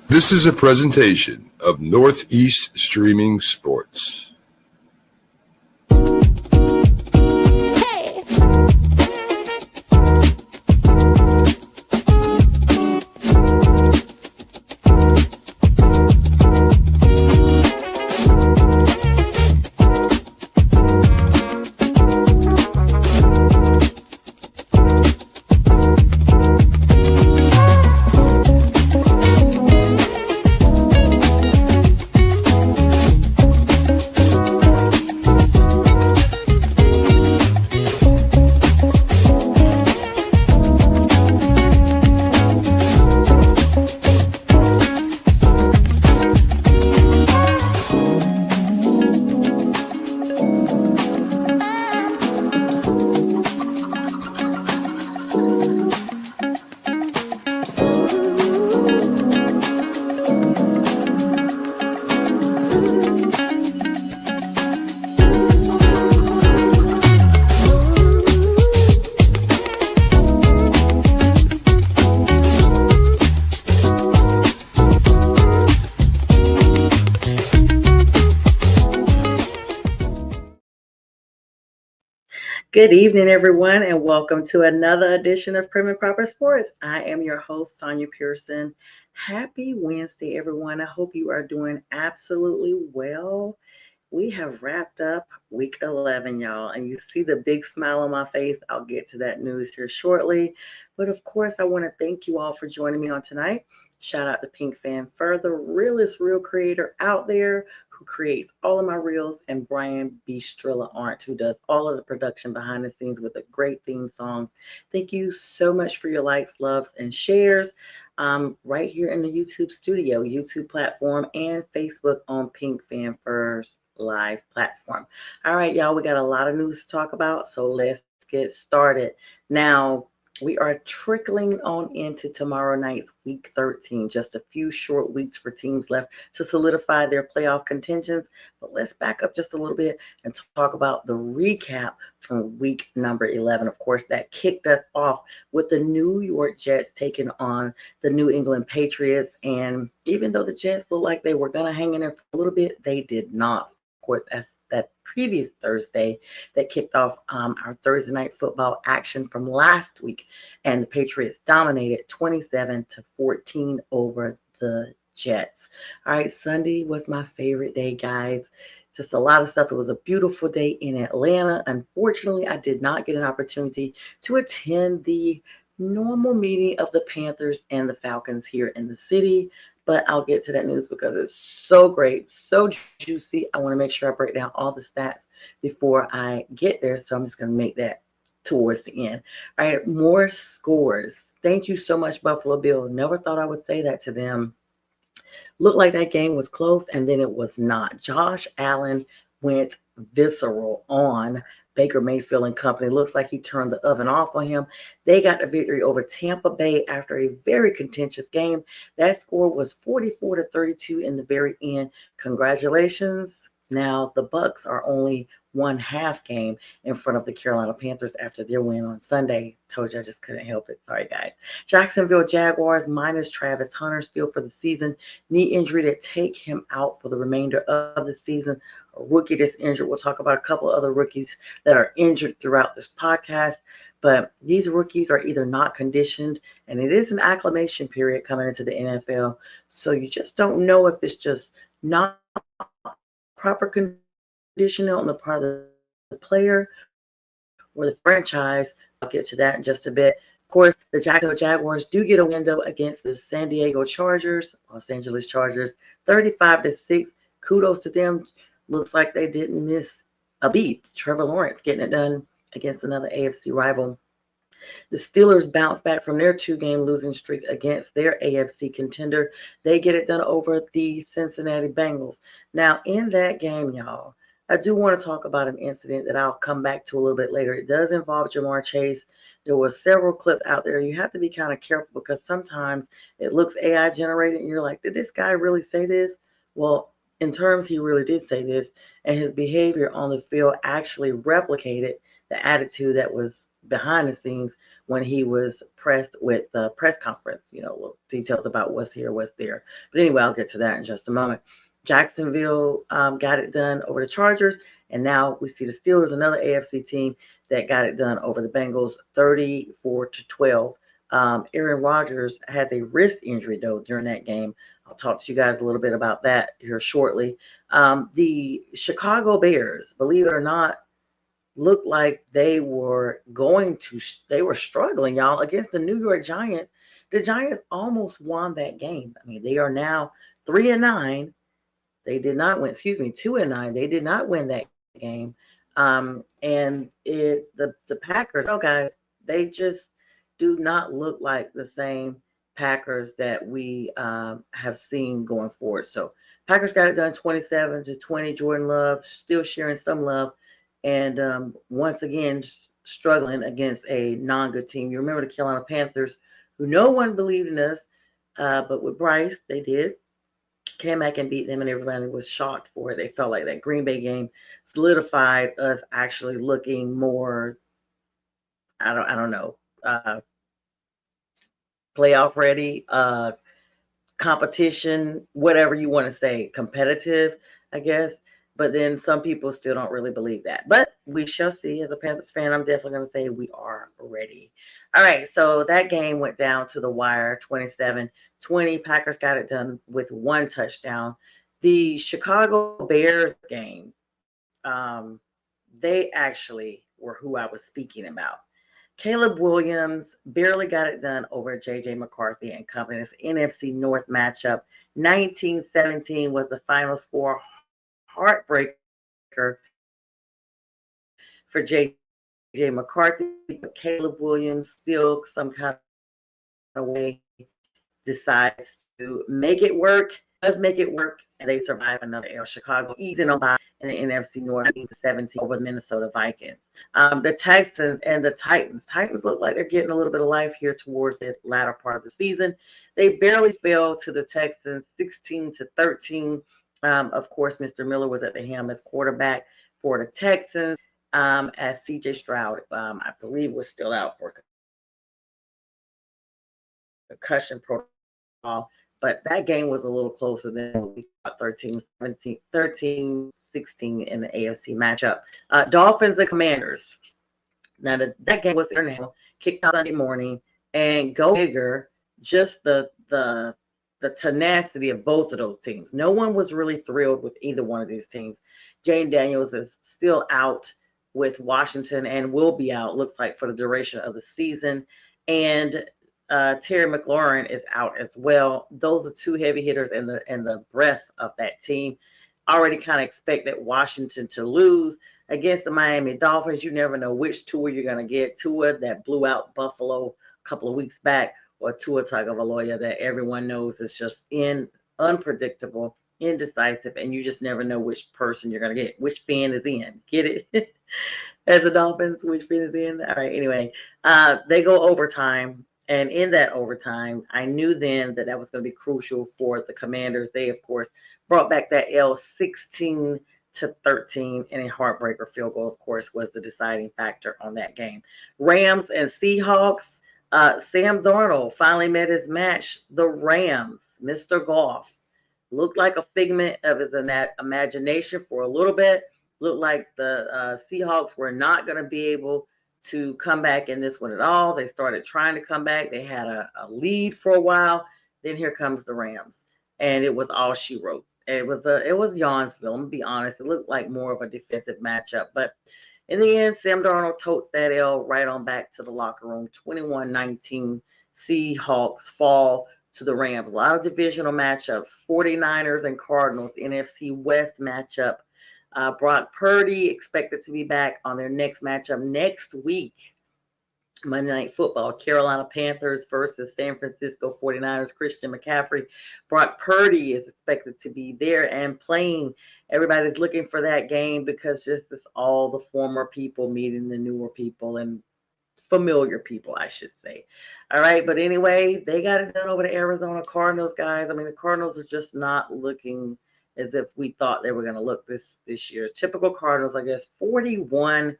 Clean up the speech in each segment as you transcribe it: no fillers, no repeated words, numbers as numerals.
This is a presentation of Northeast Streaming Sports. Good evening, everyone, and welcome to another edition of Prim and Proper Sports. I am your host, Sonia Pearson. Happy Wednesday, everyone. I hope you are doing absolutely well. We have wrapped up week 11, y'all, and you see the big smile on my face. I'll get to that news here shortly. But of course, I want to thank you all for joining me on tonight. Shout out to Falcons-For, the realest real creator out there who creates all of my reels, and Brian B. Strilla Arndt, who does all of the production behind the scenes with a great theme song. Thank you so much for your likes, loves, and shares right here in the YouTube studio, YouTube platform, and Facebook on Falcons-For's live platform. All right, y'all, we got a lot of news to talk about, so let's get started. Now, we are trickling on into tomorrow night's week 13, just a few short weeks for teams left to solidify their playoff contentions. But let's back up just a little bit and talk about the recap from week number 11. Of course, that kicked us off with the New York Jets taking on the New England Patriots. And even though the Jets looked like they were going to hang in there for a little bit, they did not. Of course, that's that previous Thursday that kicked off our Thursday night football action from last week, and the Patriots dominated 27-14 over the Jets. All right, Sunday was my favorite day, guys. Just a lot of stuff. It was a beautiful day in Atlanta. Unfortunately, I did not get an opportunity to attend the normal meeting of the Panthers and the Falcons here in the city, but I'll get to that news because it's so great, so juicy. I want to make sure I break down all the stats before I get there, so I'm just going to make that towards the end. All right, more scores. Thank you so much, Buffalo Bill. Never thought I would say that to them. Looked like that game was close, and then it was not. Josh Allen went visceral on Baker Mayfield and company. Looks like he turned the oven off on him. They got the victory over Tampa Bay after a very contentious game. That score was 44-32 in the very end. Congratulations. Now the Bucks are only one half game in front of the Carolina Panthers after their win on Sunday. Told you I just couldn't help it. Sorry, guys. Jacksonville Jaguars minus Travis Hunter still for the season. Knee injury that take him out for the remainder of the season. A rookie that's injured. We'll talk about a couple other rookies that are injured throughout this podcast. But these rookies are either not conditioned, and it is an acclimation period coming into the NFL. So you just don't know if it's just not proper conditioning on the part of the player or the franchise. I'll get to that in just a bit. Of course, the Jacksonville Jaguars do get a win, though, against the San Diego Chargers, Los Angeles Chargers, 35-6. Kudos to them. Looks like they didn't miss a beat. Trevor Lawrence getting it done against another AFC rival. The Steelers bounce back from their two-game losing streak against their AFC contender. They get it done over the Cincinnati Bengals. Now, in that game, y'all, I do want to talk about an incident that I'll come back to a little bit later. It does involve Jamar Chase. There were several clips out there. You have to be kind of careful because sometimes it looks AI generated and you're like, did this guy really say this? Well, in terms, he really did say this, and his behavior on the field actually replicated the attitude that was behind the scenes when he was pressed with the press conference, little details about what's here, what's there. But anyway, I'll get to that in just a moment. Jacksonville got it done over the Chargers, and now we see the Steelers, another AFC team that got it done over the Bengals, 34-12. Aaron Rodgers has a wrist injury though during that game. I'll talk to you guys a little bit about that here shortly. The Chicago Bears, believe it or not, looked like they were struggling, y'all, against the New York Giants. The Giants almost won that game. I mean, they are now 3-9. They did not win, 2-9. They did not win that game. And the Packers, oh guys, they just do not look like the same Packers that we have seen going forward. So Packers got it done 27-20. Jordan Love still sharing some love, and once again struggling against a non-good team. You remember the Carolina Panthers, who no one believed in us, but with Bryce, they did. Came back and beat them, and everybody was shocked for it. They felt like that Green Bay game solidified us actually looking more, I don't know, playoff ready, competition, whatever you want to say, competitive, I guess. But then some people still don't really believe that. But we shall see. As a Panthers fan, I'm definitely going to say we are ready. All right, so that game went down to the wire, 27-20. Packers got it done with one touchdown. The Chicago Bears game, they actually were who I was speaking about. Caleb Williams barely got it done over J.J. McCarthy and company. This NFC North matchup, 19-17 was the final score. Heartbreaker for J.J. McCarthy, but Caleb Williams still some kind of way decides to make it work, does make it work, and they survive another L. Chicago easing on by in the NFC North 17 over the Minnesota Vikings. The Texans and the Titans. Titans look like they're getting a little bit of life here towards the latter part of the season. They barely fell to the Texans 16-13. Of course, Mr. Miller was at the helm as quarterback for the Texans, as C.J. Stroud, I believe, was still out for concussion protocol. But that game was a little closer than we thought, 13-16 in the AFC matchup. Dolphins and Commanders. Now, that game was international, kicked out Sunday morning, and go figure, just the tenacity of both of those teams. No one was really thrilled with either one of these teams. Jane Daniels is still out with Washington and will be out, looks like, for the duration of the season. And Terry McLaurin is out as well. Those are two heavy hitters in the breadth of that team. Already kind of expected Washington to lose against the Miami Dolphins. You never know which Tua you're going to get. Tua that blew out Buffalo a couple of weeks back, or Tua Tagovailoa that everyone knows is just unpredictable, indecisive, and you just never know which person you're going to get, which fan is in. Get it? As the Dolphins, which fan is in? All right, anyway, they go overtime. And in that overtime, I knew then that was going to be crucial for the Commanders. They, of course, brought back that L 16-13, and a heartbreaker field goal, of course, was the deciding factor on that game. Rams and Seahawks. Sam Darnold finally met his match. The Rams, Mr. Goff, looked like a figment of his imagination for a little bit. Looked like the Seahawks were not going to be able to come back in this one at all. They started trying to come back. They had a lead for a while. Then here comes the Rams, and it was all she wrote. It was Yawnsville. I'm gonna be honest. It looked like more of a defensive matchup, but in the end, Sam Darnold totes that L right on back to the locker room. 21-19. Seahawks fall to the Rams. A lot of divisional matchups. 49ers and Cardinals. NFC West matchup. Brock Purdy expected to be back on their next matchup next week. Monday Night Football, Carolina Panthers versus San Francisco 49ers. Christian McCaffrey. Brock Purdy is expected to be there and playing. Everybody's looking for that game because just it's all the former people meeting the newer people and familiar people, I should say. All right, but anyway, they got it done over the Arizona Cardinals, guys. I mean, the Cardinals are just not looking as if we thought they were going to look this year. Typical Cardinals, I guess, 41-22,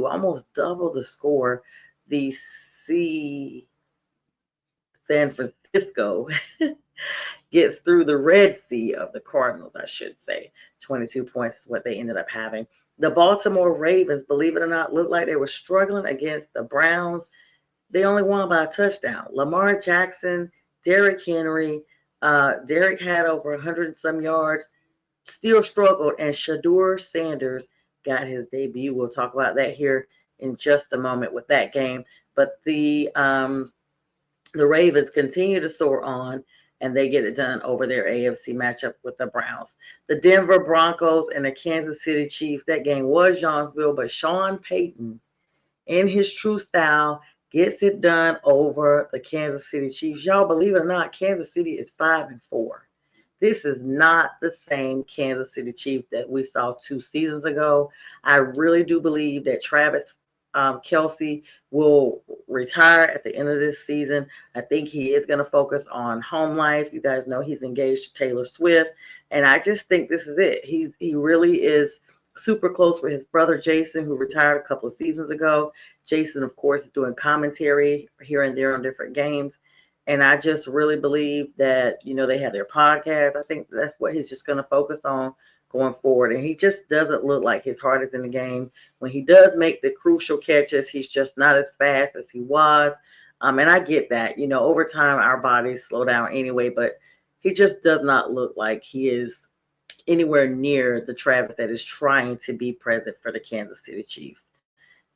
almost double the score. the San Francisco gets through the Red Sea of the Cardinals, I should say. 22 points is what they ended up having. The Baltimore Ravens, believe it or not, looked like they were struggling against the Browns. They only won by a touchdown. Lamar Jackson, Derrick Henry, Derrick had over 100 and some yards, still struggled, and Shedeur Sanders got his debut. We'll talk about that here in just a moment with that game. But the Ravens continue to soar on, and they get it done over their AFC matchup with the Browns. The Denver Broncos and the Kansas City Chiefs, that game was Jonesville, but Sean Payton, in his true style, gets it done over the Kansas City Chiefs. Y'all, believe it or not, Kansas City is 5-4. This is not the same Kansas City Chiefs that we saw 2 seasons ago. I really do believe that Travis Kelce will retire at the end of this season. I think he is going to focus on home life. You guys know he's engaged to Taylor Swift, and I just think this is it. He really is super close with his brother Jason, who retired a couple of seasons ago. Jason, of course, is doing commentary here and there on different games. And I just really believe that, they have their podcast. I think that's what he's just going to focus on going forward. And he just doesn't look like his heart is in the game. When he does make the crucial catches, he's just not as fast as he was. And I get that. Over time, our bodies slow down anyway, but he just does not look like he is anywhere near the Travis that is trying to be present for the Kansas City Chiefs.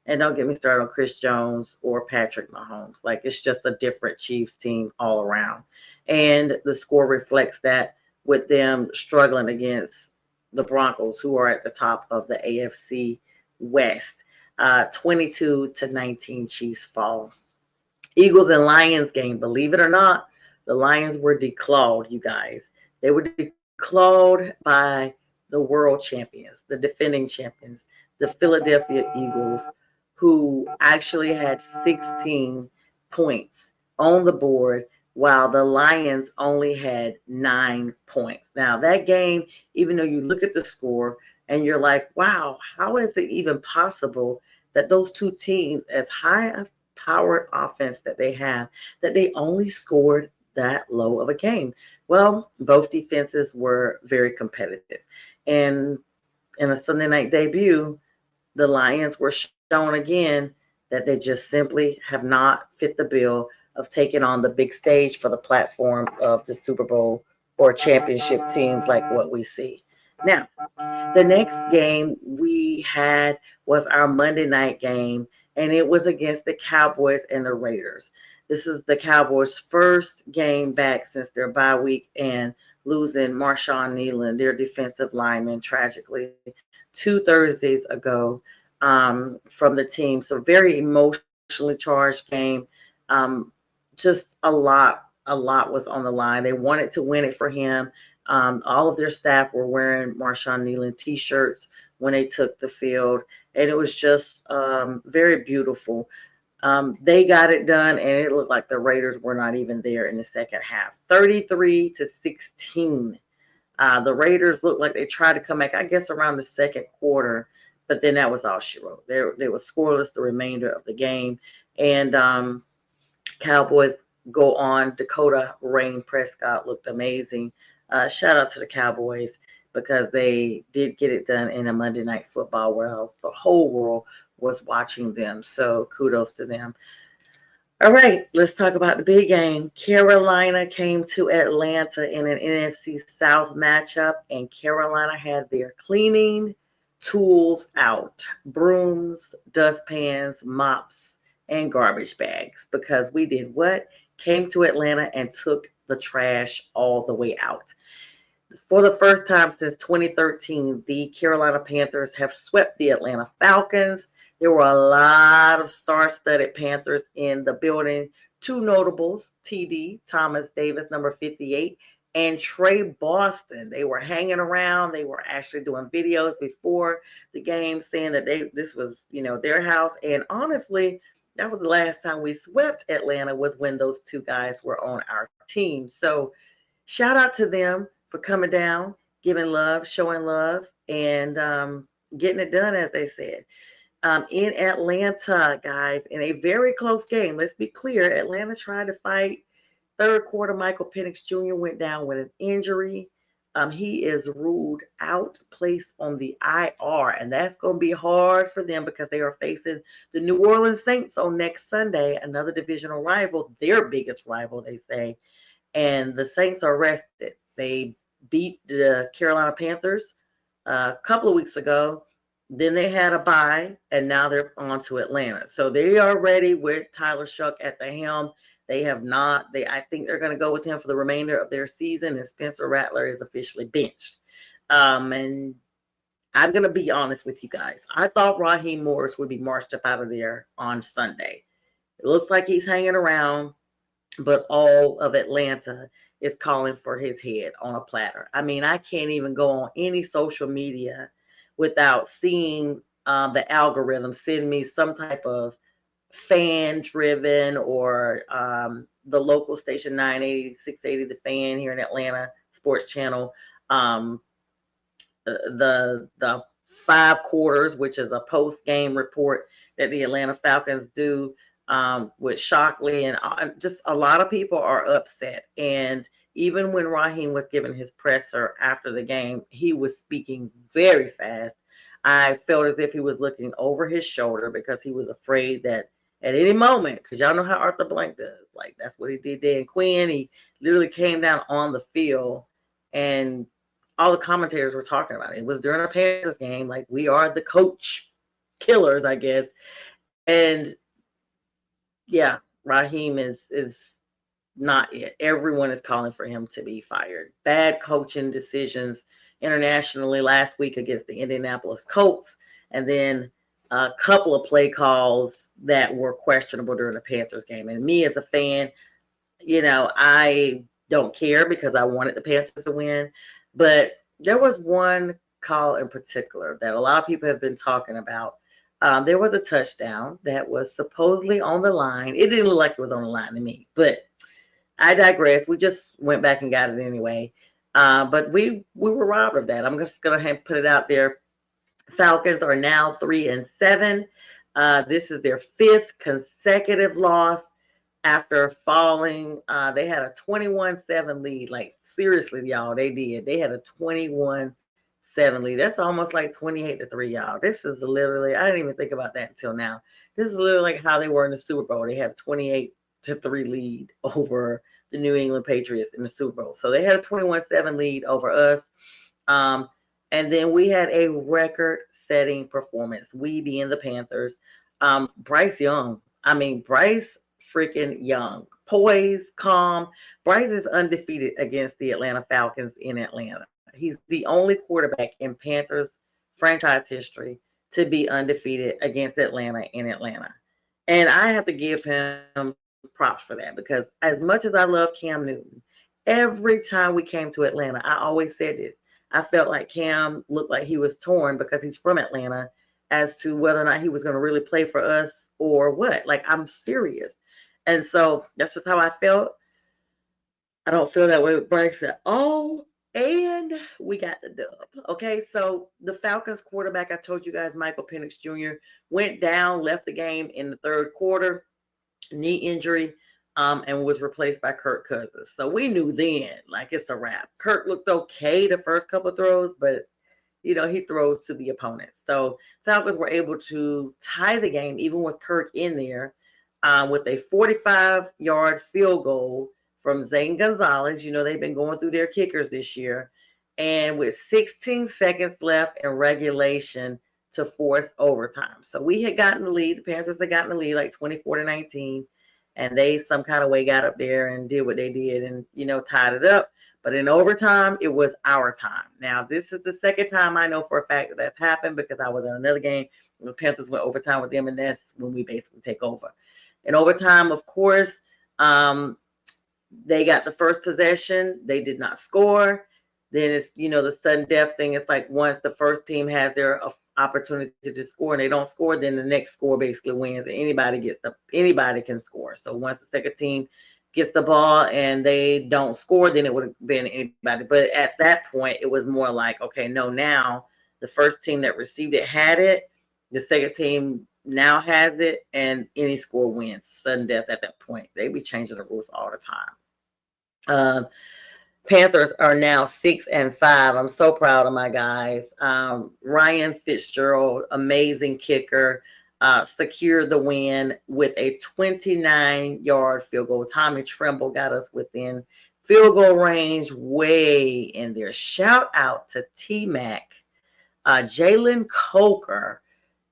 And don't get me started on Chris Jones or Patrick Mahomes. Like, it's just a different Chiefs team all around. And the score reflects that, with them struggling against the Broncos, who are at the top of the AFC West. 22-19 Chiefs fall. Eagles and Lions game, believe it or not, the Lions were declawed, you guys. They were declawed by the world champions, the defending champions, the Philadelphia Eagles, who actually had 16 points on the board, while the Lions only had 9 points. Now, that game, even though you look at the score and you're like, wow, how is it even possible that those two teams, as high a powered offense that they have, that they only scored that low of a game? Well, both defenses were very competitive. And in a Sunday night debut, the Lions were shown again that they just simply have not fit the bill of taking on the big stage for the platform of the Super Bowl or championship teams like what we see. Now, the next game we had was our Monday night game, and it was against the Cowboys and the Raiders. This is the Cowboys' first game back since their bye week and losing Marshawn Nealon, their defensive lineman, tragically 2 Thursdays ago from the team. So very emotionally charged game. Just a lot was on the line. They wanted to win it for him. All of their staff were wearing Marshawn Nealon t-shirts when they took the field, and it was just very beautiful. They got it done, and it looked like the Raiders were not even there in the second half. 33-16. The Raiders looked like they tried to come back, I guess, around the second quarter, but then that was all she wrote. They were scoreless the remainder of the game, and Cowboys go on. Dakota Rain Prescott looked amazing. Shout out to the Cowboys, because they did get it done in a Monday Night Football where the whole world was watching them. So kudos to them. All right, let's talk about the big game. Carolina came to Atlanta in an NFC South matchup, and Carolina had their cleaning tools out: brooms, dustpans, mops, and garbage bags, because we did what? Came to Atlanta and took the trash all the way out. For the first time since 2013, the Carolina Panthers have swept the Atlanta Falcons. There were a lot of star-studded Panthers in the building. 2 notables, TD, Thomas Davis, number 58, and Trey Boston. They were hanging around. They were actually doing videos before the game saying that this was, their house. And honestly, that was the last time we swept Atlanta, was when those 2 guys were on our team. So shout out to them for coming down, giving love, showing love, and getting it done, as they said. in Atlanta, guys, in a very close game. Let's be clear. Atlanta tried to fight. Third quarter, Michael Penix Jr. went down with an injury. He is ruled out, placed on the IR, and that's going to be hard for them because they are facing the New Orleans Saints on next Sunday, another divisional rival, their biggest rival, they say. And the Saints are rested. They beat the Carolina Panthers a couple of weeks ago. Then they had a bye, and now they're on to Atlanta. So they are ready with Tyler Shuck at the helm. They have not. I think they're going to go with him for the remainder of their season, and Spencer Rattler is officially benched. And I'm going to be honest with you guys. I thought Raheem Morris would be marched up out of there on Sunday. It looks like he's hanging around, but all of Atlanta is calling for his head on a platter. I mean, I can't even go on any social media without seeing the algorithm send me some type of fan-driven or the local station 980, 680, The Fan here in Atlanta, sports channel, the 5 quarters, which is a post-game report that the Atlanta Falcons do with Shockley, and just a lot of people are upset. And even when Raheem was giving his presser after the game, he was speaking very fast. I felt as if he was looking over his shoulder because he was afraid that at any moment, because y'all know how Arthur Blank does, like that's what he did there in Quinn. He literally came down on the field, and all the commentators were talking about it. It was during a Panthers game, like we are the coach killers, I guess. And yeah, Raheem is not it. Everyone is calling for him to be fired. Bad coaching decisions internationally last week against the Indianapolis Colts, and then a couple of play calls that were questionable during the Panthers game. And me as a fan, I don't care because I wanted the Panthers to win. But there was one call in particular that a lot of people have been talking about. There was a touchdown that was supposedly on the line. It didn't look like it was on the line to me, but I digress. We just went back and got it anyway. But we were robbed of that. I'm just going to put it out there. Falcons are now 3-7. This is their 5th consecutive loss after falling. They had a 21-7 lead. Like, seriously, y'all, they did. They had a 21-7 lead. That's almost like 28-3, y'all. This is literally, I didn't even think about that until now. This is literally like how they were in the Super Bowl. They had a 28-3 lead over the New England Patriots in the Super Bowl. So they had a 21-7 lead over us. And then we had a record-setting performance, we being the Panthers. Bryce Young. Bryce freaking Young. Poised, calm. Bryce is undefeated against the Atlanta Falcons in Atlanta. He's the only quarterback in Panthers franchise history to be undefeated against Atlanta in Atlanta. And I have to give him props for that, because as much as I love Cam Newton, every time we came to Atlanta, I always said this. I felt like Cam looked like he was torn because he's from Atlanta as to whether or not he was going to really play for us or what. Like, I'm serious. And so that's just how I felt. I don't feel that way with Bryce at all. And we got the dub. Okay, so the Falcons quarterback, I told you guys, Michael Penix Jr., went down, left the game in the third quarter, knee injury, and was replaced by Kirk Cousins. So we knew then, like, it's a wrap. Kirk looked okay the first couple of throws, but, he throws to the opponent. So Falcons were able to tie the game, even with Kirk in there, with a 45-yard field goal from Zane Gonzalez. They've been going through their kickers this year. And with 16 seconds left in regulation to force overtime. So we had gotten the lead. The Panthers had gotten the lead like 24-19. And they some kind of way got up there and did what they did and, tied it up. But in overtime, it was our time. Now, this is the second time I know for a fact that that's happened, because I was in another game when the Panthers went overtime with them, and that's when we basically take over. In overtime, of course, they got the first possession. They did not score. Then it's, the sudden death thing. It's like once the first team has their opportunity to score and they don't score, then the next score basically wins, and anybody can score. So once the second team gets the ball and they don't score, then it would have been anybody. But at that point, it was more like, okay, no, now the first team that received it had it. The second team now has it, and any score wins. Sudden death at that point. They be changing the rules all the time. Panthers are now 6-5. I'm so proud of my guys. Ryan Fitzgerald, amazing kicker, secured the win with a 29-yard field goal. Tommy Tremble got us within field goal range, way in there. Shout out to T-Mac, Jalen Coker,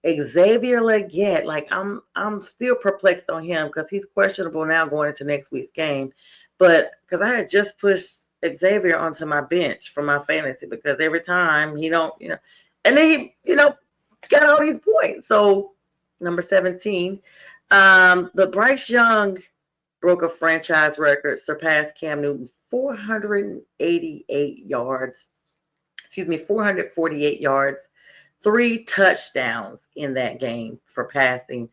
Xavier Leggett. Like I'm still perplexed on him because he's questionable now going into next week's game. But because I had just pushed Xavier onto my bench for my fantasy because every time he don't, and then he, got all these points. So number 17, the Bryce Young broke a franchise record, surpassed Cam Newton 488 yards. 448 yards, 3 touchdowns in that game for passing,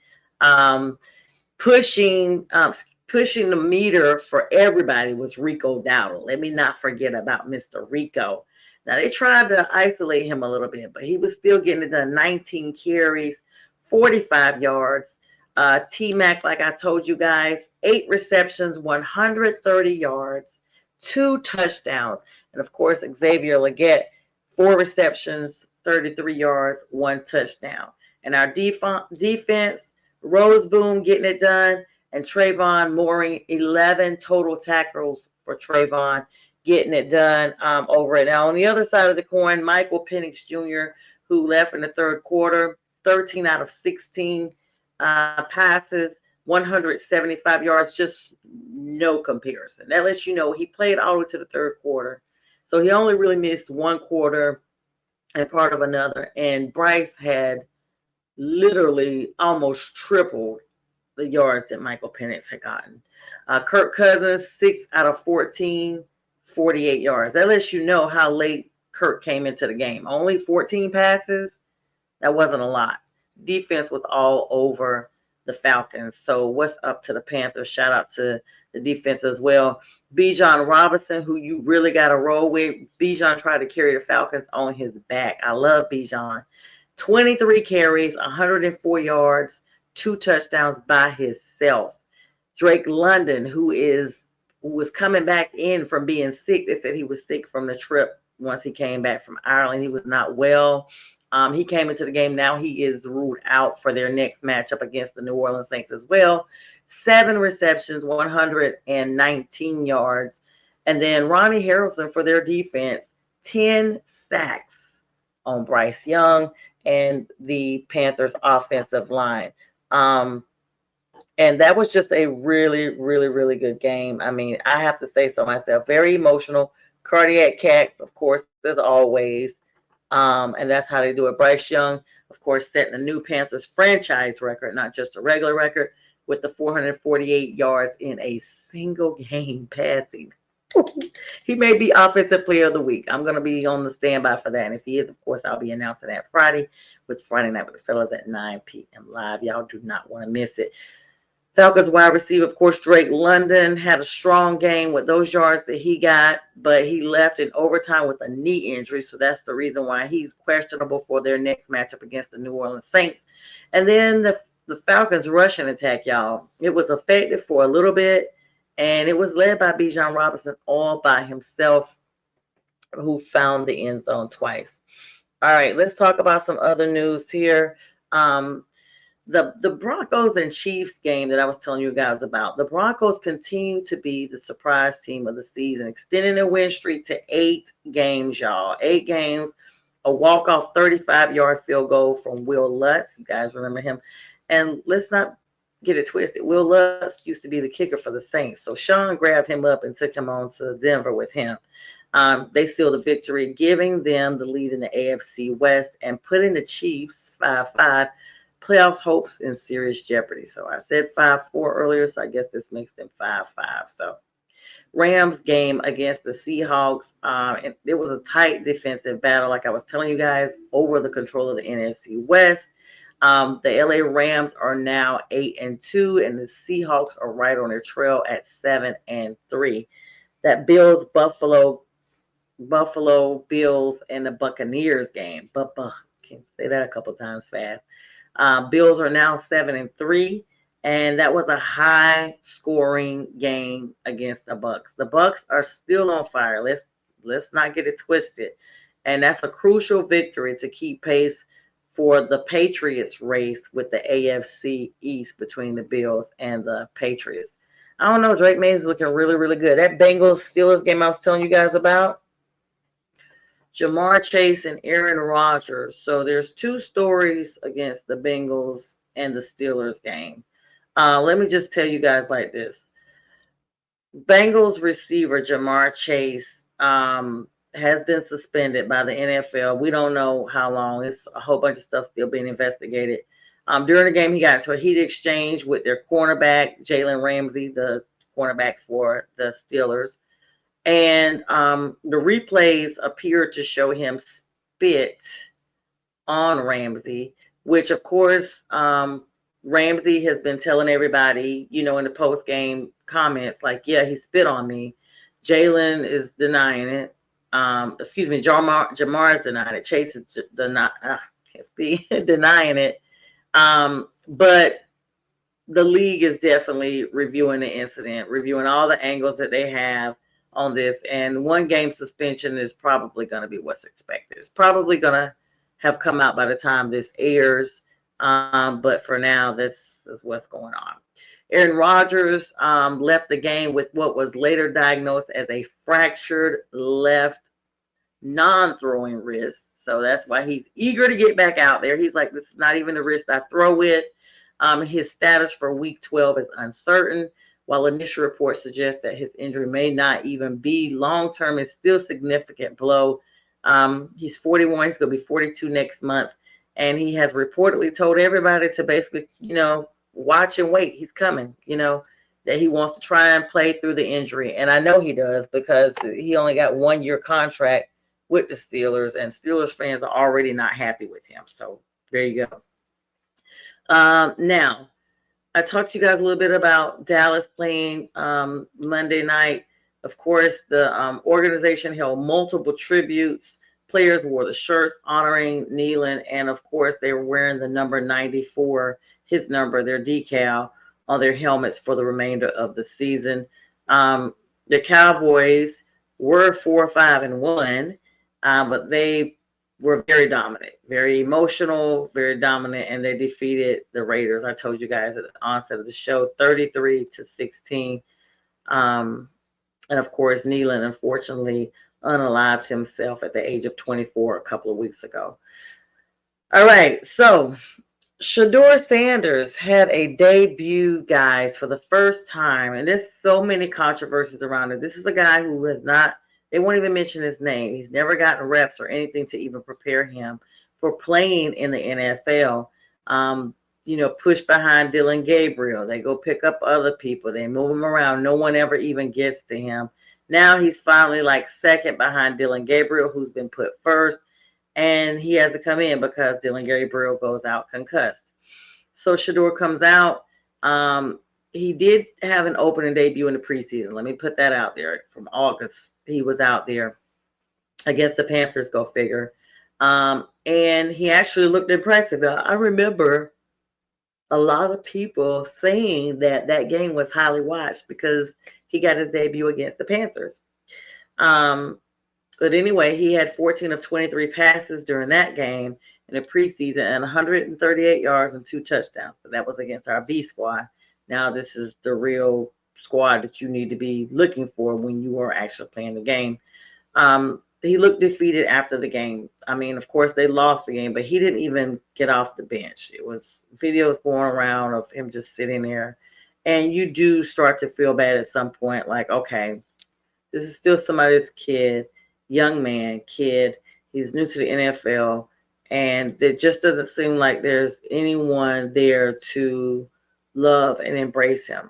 pushing the meter for everybody was Rico Dowdle. Let me not forget about Mr. Rico. Now they tried to isolate him a little bit, but he was still getting it done. 19 carries, 45 yards. T-Mac, like I told you guys, 8 receptions, 130 yards, 2 touchdowns, and of course Xavier Leggett, 4 receptions, 33 yards, 1 touchdown. And our defense, Roseboom getting it done, and Trayvon Mooring, 11 total tackles for Trayvon, getting it done over it. Now, on the other side of the coin, Michael Penix Jr., who left in the third quarter, 13 out of 16 passes, 175 yards, just no comparison. That lets you know he played all the way to the third quarter. So he only really missed 1 quarter and part of another. And Bryce had literally almost tripled the yards that Michael Penix had gotten. Kirk Cousins, 6 out of 14, 48 yards. That lets you know how late Kirk came into the game. Only 14 passes. That wasn't a lot. Defense was all over the Falcons. So what's up to the Panthers? Shout out to the defense as well. Bijan Robinson, who you really got to roll with. Bijan tried to carry the Falcons on his back. I love Bijan. 23 carries, 104 yards, 2 touchdowns by himself. Drake London, who was coming back in from being sick. They said he was sick from the trip once he came back from Ireland. He was not well. He came into the game. Now he is ruled out for their next matchup against the New Orleans Saints as well. 7 receptions, 119 yards. And then Ronnie Harrelson for their defense, 10 sacks on Bryce Young and the Panthers offensive line. And that was just a really, really, really good game. I mean, I have to say so myself. Very emotional. Cardiac cacks, of course, as always. And that's how they do it. Bryce Young, of course, setting a new Panthers franchise record, not just a regular record, with the 448 yards in a single game passing. He may be Offensive Player of the Week. I'm going to be on the standby for that. And if he is, of course, I'll be announcing that Friday with Friday Night with the Fellas at 9 p.m. live. Y'all do not want to miss it. Falcons wide receiver, of course, Drake London had a strong game with those yards that he got, but he left in overtime with a knee injury, so that's the reason why he's questionable for their next matchup against the New Orleans Saints. And then the Falcons rushing attack, y'all, it was effective for a little bit, and it was led by Bijan Robinson all by himself, who found the end zone twice. All right, let's talk about some other news here. The Broncos and Chiefs game that I was telling you guys about, the Broncos continue to be the surprise team of the season, extending their win streak to 8 games, y'all. 8 games, a walk-off 35-yard field goal from Will Lutz. You guys remember him. And let's not get it twisted. Will Lutz used to be the kicker for the Saints. So Sean grabbed him up and took him on to Denver with him. They sealed the victory, giving them the lead in the AFC West and putting the Chiefs 5-5. Playoffs hopes in serious jeopardy. So I said 5-4 earlier, so I guess this makes them 5-5. So Rams game against the Seahawks. It was a tight defensive battle, like I was telling you guys, over the control of the NFC West. The LA Rams are now 8-2, and the Seahawks are right on their trail at 7-3. That Bills Buffalo Bills and the Buccaneers game. Can't say that a couple times fast. Bills are now 7-3, and that was a high-scoring game against the Bucks. The Bucks are still on fire. Let's not get it twisted, and that's a crucial victory to keep pace for the Patriots race with the AFC East between the Bills and the Patriots. I don't know. Drake May is looking really, really good. That Bengals Steelers game I was telling you guys about, Jamar Chase and Aaron Rodgers. So there's two stories against the Bengals and the Steelers game. Let me just tell you guys like this. Bengals receiver Jamar Chase has been suspended by the NFL. We don't know how long. It's a whole bunch of stuff still being investigated. During the game, he got into a heated exchange with their cornerback, Jalen Ramsey, the cornerback for the Steelers. And the replays appear to show him spit on Ramsey, which, of course, Ramsey has been telling everybody, in the post-game comments, like, yeah, he spit on me. Jalen is denying it. Jamar is denying it. Chase is denying it. But the league is definitely reviewing the incident, reviewing all the angles that they have on this. And one game suspension is probably going to be what's expected. It's probably going to have come out by the time this airs. But for now, this is what's going on. Aaron Rodgers left the game with what was later diagnosed as a fractured left non-throwing wrist. So that's why he's eager to get back out there. He's like, this is not even the wrist I throw with. His status for week 12 is uncertain. While initial reports suggest that his injury may not even be long-term, it's still a significant blow. He's 41. He's going to be 42 next month. And he has reportedly told everybody to basically, watch and wait. He's coming, that he wants to try and play through the injury. And I know he does because he only got 1 year contract with the Steelers, and Steelers fans are already not happy with him. So there you go. Now, I talked to you guys a little bit about Dallas playing Monday night. Of course, the organization held multiple tributes. Players wore the shirts honoring Nealon, and of course, they were wearing the number 94, his number, their decal on their helmets for the remainder of the season. The Cowboys were 4-5-1, but they were very dominant, very emotional, very dominant, and they defeated the Raiders. I told you guys at the onset of the show, 33-16. And of course, Nealon, unfortunately, unalived himself at the age of 24 a couple of weeks ago. All right, so Shedeur Sanders had a debut, guys, for the first time, and there's so many controversies around it. This is a guy who has not, they won't even mention his name. He's never gotten reps or anything to even prepare him for playing in the NFL. Push behind Dylan Gabriel. They go pick up other people. They move him around. No one ever even gets to him. Now he's finally like second behind Dylan Gabriel, who's been put first. And he has to come in because Dylan Gabriel goes out concussed. So Shedeur comes out. He did have an opening debut in the preseason. Let me put that out there. From August, he was out there against the Panthers, go figure. And he actually looked impressive. I remember a lot of people saying that that game was highly watched because he got his debut against the Panthers. But anyway, he had 14 of 23 passes during that game in the preseason and 138 yards and 2 touchdowns. But that was against our B squad. Now this is the real squad that you need to be looking for when you are actually playing the game. He looked defeated after the game. I mean, of course, they lost the game, but he didn't even get off the bench. It was videos going around of him just sitting there. And you do start to feel bad at some point, like, okay, this is still somebody's kid, young man, kid. He's new to the NFL, and it just doesn't seem like there's anyone there to love and embrace him.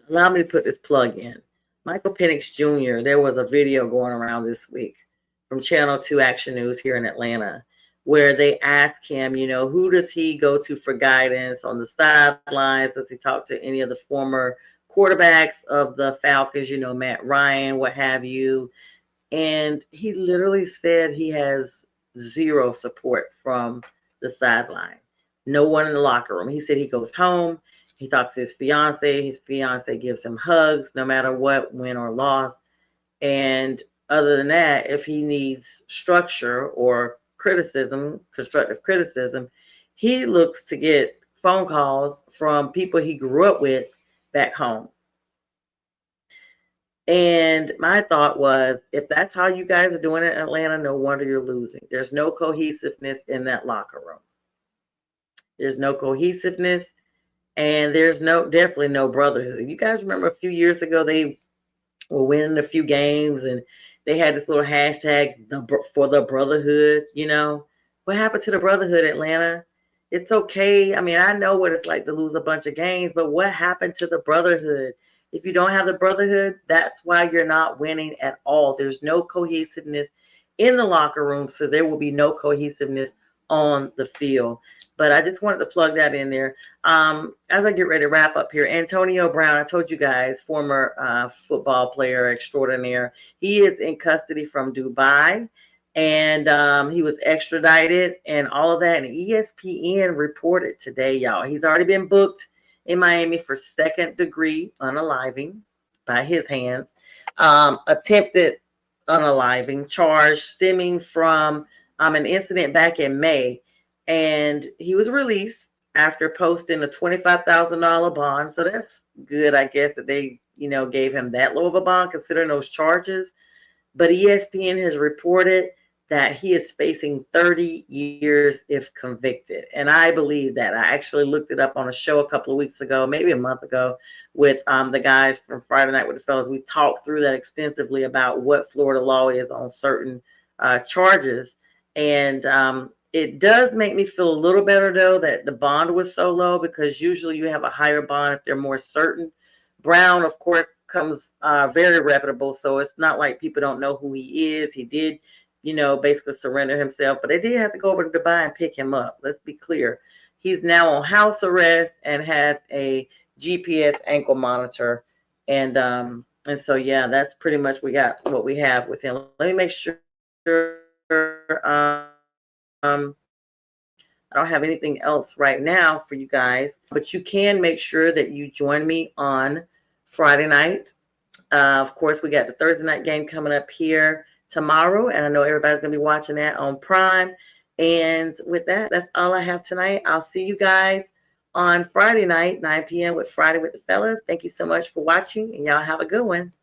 Allow me to put this plug in. Michael Penix Jr., there was a video going around this week from Channel 2 Action News here in Atlanta where they asked him, who does he go to for guidance on the sidelines? Does he talk to any of the former quarterbacks of the Falcons, Matt Ryan, what have you? And he literally said he has zero support from the sideline. No one in the locker room. He said he goes home, he talks to his fiance gives him hugs no matter what, win or loss. And other than that, if he needs structure or criticism, constructive criticism, he looks to get phone calls from people he grew up with back home. And my thought was, if that's how you guys are doing it in Atlanta, no wonder you're losing. There's no cohesiveness in that locker room. There's no cohesiveness, and there's definitely no brotherhood. You guys remember a few years ago they were winning a few games, and they had this little hashtag for the brotherhood. What happened to the brotherhood, Atlanta? It's okay. I mean, I know what it's like to lose a bunch of games, but what happened to the brotherhood? If you don't have the brotherhood, that's why you're not winning at all. There's no cohesiveness in the locker room, so there will be no cohesiveness on the field. But I just wanted to plug that in there. As I get ready to wrap up here, Antonio Brown, I told you guys, former football player extraordinaire, he is in custody from Dubai, and he was extradited and all of that. And ESPN reported today, y'all, he's already been booked in Miami for second-degree unaliving by his hands, attempted unaliving charge stemming from an incident back in May. And he was released after posting a $25,000 bond. So that's good, I guess, that they, gave him that low of a bond considering those charges. But ESPN has reported that he is facing 30 years if convicted. And I believe that. I actually looked it up on a show a couple of weeks ago, maybe a month ago, with the guys from Friday Night with the Fellas. We talked through that extensively about what Florida law is on certain charges. And it does make me feel a little better, though, that the bond was so low, because usually you have a higher bond if they're more certain. Brown, of course, comes very reputable, so it's not like people don't know who he is. He did, basically surrender himself, but they did have to go over to Dubai and pick him up. Let's be clear. He's now on house arrest and has a GPS ankle monitor. And so, yeah, that's pretty much what we have with him. Let me make sure I don't have anything else right now for you guys, but you can make sure that you join me on Friday night. Of course, we got the Thursday night game coming up here tomorrow, and I know everybody's going to be watching that on Prime. And with that, that's all I have tonight. I'll see you guys on Friday night, 9 p.m. with Friday with the Fellas. Thank you so much for watching, and y'all have a good one.